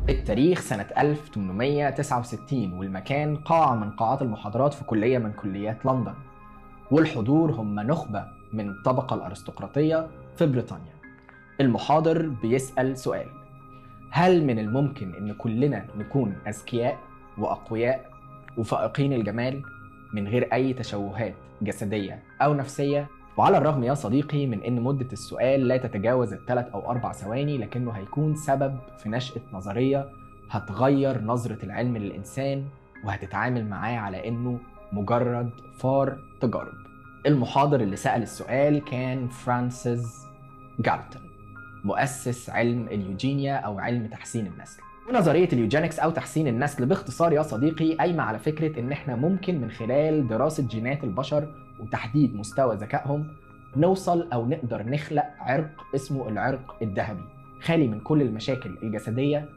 التاريخ سنة 1869 والمكان قاعة من قاعات المحاضرات في كلية من كليات لندن، والحضور هم نخبة من الطبقة الأرستقراطية في بريطانيا. المحاضر بيسأل سؤال: هل من الممكن إن كلنا نكون أذكياء وأقوياء وفائقين الجمال من غير أي تشوهات جسدية أو نفسية؟ وعلى الرغم يا صديقي من إن مدة السؤال لا تتجاوز 3 أو 4 ثواني، لكنه هيكون سبب في نشأة نظرية هتغير نظرة العلم للإنسان وهتتعامل معاه على إنه مجرد فار تجارب. المحاضر اللي سأل السؤال كان فرانسيس جالتون، مؤسس علم اليوجينيا أو علم تحسين النسل. ونظرية اليوجينكس أو تحسين النسل باختصار يا صديقي قايمة على فكرة إن إحنا ممكن من خلال دراسة جينات البشر وتحديد مستوى ذكائهم نوصل أو نقدر نخلق عرق اسمه العرق الذهبي، خالي من كل المشاكل الجسدية